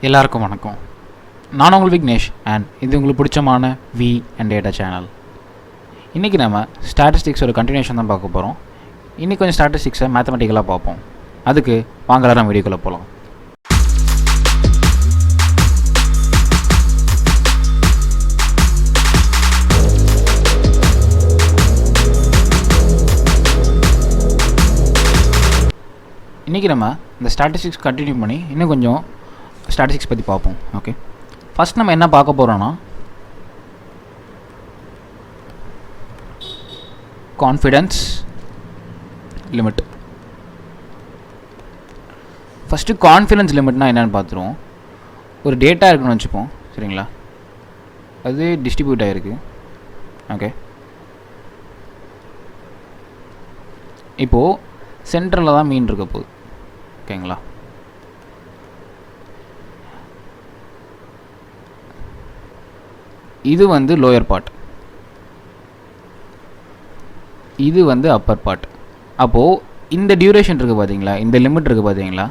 எல்லாருக்கும் வணக்கம். நான் உங்கள் விக்னேஷ் அண்ட் இது உங்களுக்கு பிடிச்சமான வி அண்ட் டேட்டா சேனல். இன்றைக்கி நம்ம ஸ்டாட்டிஸ்டிக்ஸோட கண்டினியூஷன் தான் பார்க்க போகிறோம். இன்றைக்கி கொஞ்சம் ஸ்டாட்டிஸ்டிக்ஸை மேத்தமெட்டிக்கலாக பார்ப்போம். அதுக்கு வாங்க நம்ம வீடியோக்குள்ளே போகலாம். இன்றைக்கி நம்ம இந்த ஸ்டாட்டிஸ்டிக்ஸ் கண்டினியூ பண்ணி இன்னும் கொஞ்சம் ஸ்டாட்டிஸ்டிக்ஸ் பற்றி பார்ப்போம். ஓகே, ஃபஸ்ட் நம்ம என்ன பார்க்க போகிறோன்னா கான்ஃபிடன்ஸ் லிமிட். ஃபஸ்ட்டு கான்ஃபிடன்ஸ் லிமிட்னால் என்னென்னு பார்த்துருவோம். ஒரு டேட்டா இருக்குன்னு வச்சுப்போம், சரிங்களா? அது டிஸ்ட்ரிபியூட் ஆகிருக்கு. ஓகே, இப்போது சென்டரில் தான் மீன் இருக்க போகுது. ஓகேங்களா? இது வந்து லோயர் பார்ட், இது வந்து அப்பர் பார்ட். அப்போது இந்த டியூரேஷன் இருக்குது பார்த்தீங்களா, இந்த லிமிட் இருக்குது பார்த்தீங்களா,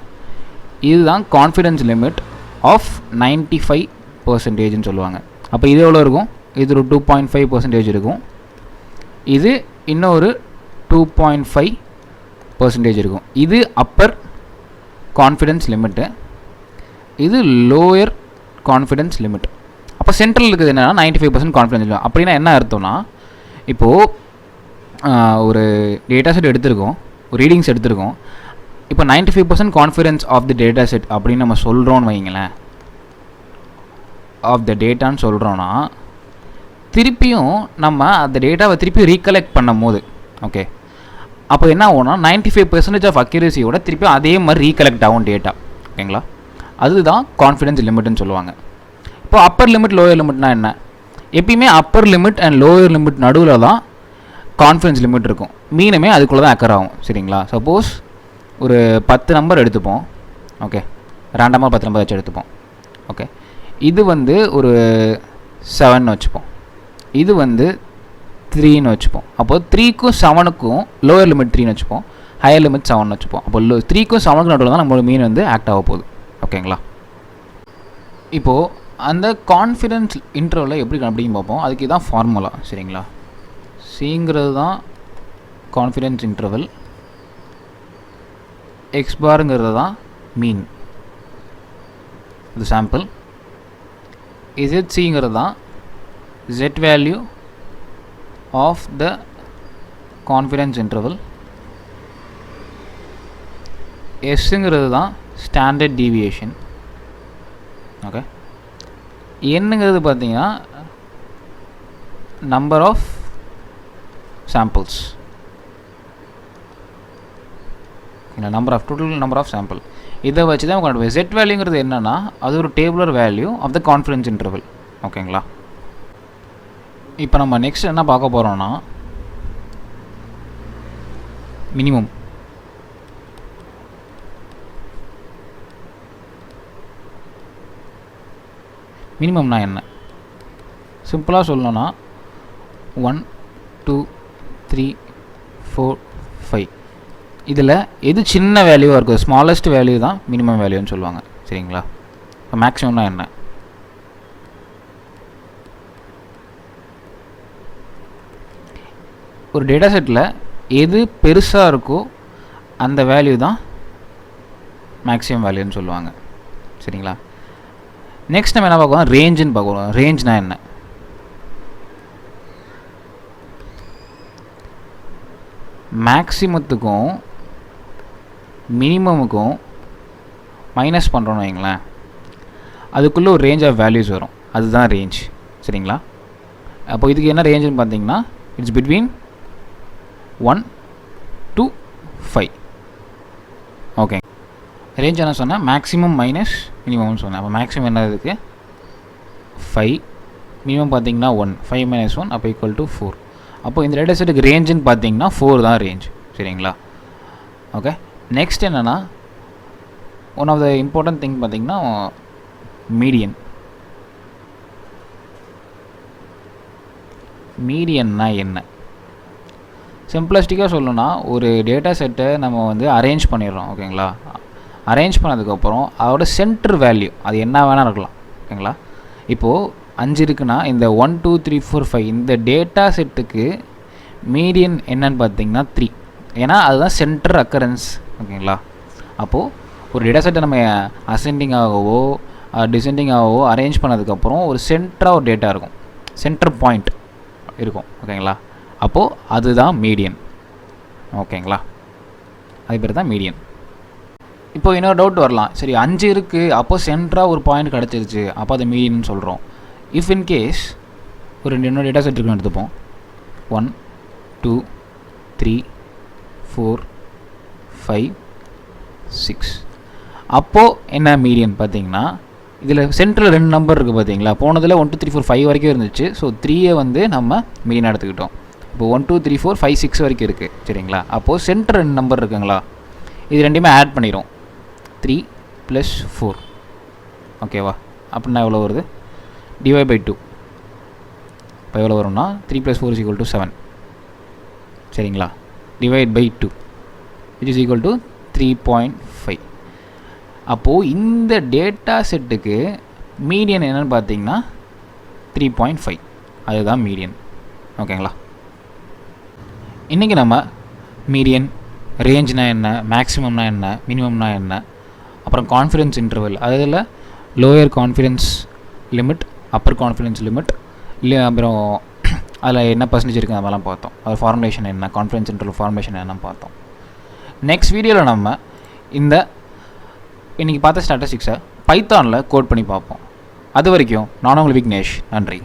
இதுதான் கான்ஃபிடன்ஸ் லிமிட் ஆஃப் 95% சொல்லுவாங்க. அப்போ இது எவ்வளோ இருக்கும்? இது ஒரு 2.5% இருக்கும். இது இன்னொரு 2.5% இருக்கும். இது அப்பர் கான்ஃபிடன்ஸ் லிமிட்டு, இது லோயர் கான்ஃபிடன்ஸ் லிமிட். அப்போ சென்ட்ரல் இருக்குது என்னென்னா 95% கான்ஃபிடன்ஸ் லிமிட். அப்படின்னா என்ன அர்த்தம்னா, இப்போது ஒரு டேட்டா செட் எடுத்திருக்கோம், ஒரு ரீடிங்ஸ் எடுத்திருக்கோம். இப்போ 95% confidence of the data set அப்படின்னு நம்ம சொல்கிறோன்னு வைங்களேன், ஆஃப் த டேட்டான்னு சொல்கிறோன்னா, திருப்பியும் நம்ம அந்த டேட்டாவை திருப்பி ரீகலெக்ட் பண்ணும் போது, ஓகே, அப்போ என்ன ஆகும்னா 95% ஆஃப் அக்யூரேசியோட திருப்பி அதே மாதிரி ரீகலெக்ட் ஆகும் டேட்டா. ஓகேங்களா? அதுதான் கான்ஃபிடன்ஸ் லிமிட்னு சொல்லுவாங்க. இப்போ அப்பர் லிமிட் லோயர் லிமிட்னா என்ன? எப்பயுமே upper limit and lower limit நடுவில் தான் கான்ஃபிடன்ஸ் லிமிட் இருக்கும். மீனுமே அதுக்குள்ளே தான் அக்கர் ஆகும், சரிங்களா? சப்போஸ் ஒரு 10 நம்பர் எடுத்துப்போம். ஓகே, ரேண்டமாக 10 நம்பர் வச்சு எடுத்துப்போம். ஓகே, இது வந்து ஒரு 7 வச்சுப்போம், இது வந்து 3ன்னு வச்சுப்போம். அப்போது 3க்கும் 7க்கும் லோயர் லிமிட் 3ன்னு வச்சுப்போம், ஹையர் லிமிட் 7 வச்சுப்போம். அப்போ 3க்கும் 7க்கும் நடுவில் தான் நம்மளோட மீன் வந்து ஆக்ட் ஆக போகுது. ஓகேங்களா? இப்போது அந்த கான்ஃபிடன்ஸ் இன்டர்வலை எப்படி கண்டுபிடிக்கும் பார்ப்போம். அதுக்கு இதுதான் ஃபார்முலா, சரிங்களா? சிங்கிறது தான் கான்ஃபிடன்ஸ் இன்டர்வல், எக்ஸ் பாருங்கிறது தான் மீன், இது சாம்பிள். இசட்சிங்கிறது தான் Z value of the confidence interval. S-ங்கிறது தான் standard deviation. ஓகே, N-ங்கிறது பார்த்தீங்கன்னா number of samples, இல்லை total number of sample. இதை வச்சு தான் கொண்டு போய் Z வேல்யூங்கிறது என்னன்னா, அது ஒரு tabular value of the confidence interval. ஓகேங்களா? இப்போ நம்ம நெக்ஸ்ட் என்ன பார்க்க போகிறோன்னா மினிமம். மினிமம்னா என்ன? சிம்பிளாக சொல்லணும்னா 1 2 3 4 5 இதில் எது சின்ன வேல்யூவாக இருக்குது, ஸ்மாலஸ்ட் வேல்யூ தான் மினிமம் வேல்யூன்னு சொல்லுவாங்க, சரிங்களா? இப்போ மேக்ஸிமம்னா என்ன? ஒரு டேட்டா செட்டில் எது பெருசாக இருக்கோ அந்த வேல்யூ தான் மேக்ஸிமம் வேல்யூன்னு சொல்லுவாங்க, சரிங்களா? நெக்ஸ்ட் நம்ம என்ன பார்க்குறோம்? ரேஞ்சுன்னு பார்க்குறோம். ரேஞ்ச்னா என்ன? மேக்ஸிமத்துக்கும் மினிமமுக்கும் மைனஸ் பண்ணுறோன்னு வைங்களேன், அதுக்குள்ளே ஒரு ரேஞ்ச் ஆஃப் வேல்யூஸ் வரும், அதுதான் ரேஞ்ச், சரிங்களா? அப்போ இதுக்கு என்ன ரேஞ்சுன்னு பார்த்தீங்கன்னா, it's between 1 to 5. Okay, range என்ன சொன்னால் மேக்ஸிமம் மைனஸ் மினிமம்னு சொன்னேன். அப்போ மேக்ஸிமம் என்ன இருக்குது? 5. மினிமம் பார்த்தீங்கன்னா 1. 5 - 1 அப்போ ஈக்குவல் டு 4. அப்போ இந்த டேட்டா செட்டுக்கு ரேஞ்சுன்னு பார்த்தீங்கன்னா 4 தான் ரேஞ்ச், சரிங்களா? ஓகே, நெக்ஸ்ட் என்னென்னா one of the important thing பார்த்தீங்கன்னா மீடியன். மீடியன்னா என்ன? சிம்பிளிஸ்டிக்காக சொல்லணும்னா, ஒரு டேட்டா செட்டை நம்ம வந்து அரேஞ்ச் பண்ணிடுறோம். ஓகேங்களா? அரேஞ்ச் பண்ணதுக்கப்புறம் அதோட சென்டர் வேல்யூ அது என்ன வேணால் இருக்கலாம். ஓகேங்களா? இப்போது 5 இருக்குன்னா இந்த 1 2 3 4 5 இந்த டேட்டா செட்டுக்கு மீடியன் என்னன்னு பார்த்தீங்கன்னா 3. ஏன்னா அதுதான் சென்டர் அக்கரன்ஸ். ஓகேங்களா? அப்போது ஒரு டேட்டா செட்டை நம்ம அசெண்டிங்காகவோ டிசெண்டிங்காகவோ அரேஞ்ச் பண்ணதுக்கப்புறம் ஒரு சென்டராக ஒரு டேட்டா இருக்கும், சென்டர் பாயிண்ட் இருக்கும். ஓகேங்களா? அப்போது அதுதான் மீடியன். ஓகேங்களா? அது பேர் தான் மீடியன். இப்போ இன்னொரு டவுட் வரலாம், சரி 5 இருக்குது, அப்போது சென்டராக ஒரு பாயிண்ட் கிடச்சிருச்சு, அப்போ அது மீடியன்னு சொல்கிறோம். இஃப் இன் கேஸ் ஒரு இன்னொரு டேட்டா செட் இருக்குன்னு எடுத்துப்போம். 1 2 3 4 5 6. அப்போது என்ன மீடியன் பார்த்தீங்கன்னா, இதில் சென்டரில் 2 நம்பர் இருக்குது பார்த்தீங்களா? போனதில் 1 2 3 4 5 வரைக்கும் இருந்துச்சு. ஸோ 3யை வந்து நம்ம மீடியன் எடுத்துக்கிட்டோம். இப்போ 1 2 3 4 5 6 வரைக்கும் இருக்குது. சரிங்களா? அப்போது சென்டர் 2 நம்பர் இருக்குங்களா, இது ரெண்டுமே ஆட் பண்ணிடும். 3 + 4. ஓகேவா? அப்படின்னா எவ்வளோ வருது? Divide by 2. இப்போ எவ்வளோ வரும்னா 3 + 4 = 7. சரிங்களா? Divide by 2 which is equal to 3.5. அப்போது இந்த டேட்டா செட்டுக்கு மீடியன் என்னென்னு பார்த்தீங்கன்னா 3.5. அதுதான் மீடியன். ஓகேங்களா? இன்றைக்கி நம்ம மீடியன், ரேஞ்ச்னா என்ன, மேக்ஸிமம்னா என்ன, மினிமம்னா என்ன, அப்புறம் கான்ஃபிடன்ஸ் இன்டர்வல், அதில் lower confidence limit, upper confidence limit, இல்லை அப்புறம் அதில் என்ன பர்சன்டேஜ் இருக்குது அதெல்லாம் பார்த்தோம். அது ஃபார்முலேஷன் என்ன, கான்ஃபிடன்ஸ் இன்டர்வல் ஃபார்முலேஷன் என்னன்னு பார்த்தோம். நெக்ஸ்ட் வீடியோவில் நம்ம இந்த இன்றைக்கி பார்த்த ஸ்டாட்டிஸ்டிக்ஸை பைத்தானில் கோட் பண்ணி பார்ப்போம். அது வரைக்கும் நான் உங்கள் விக்னேஷ். நன்றி.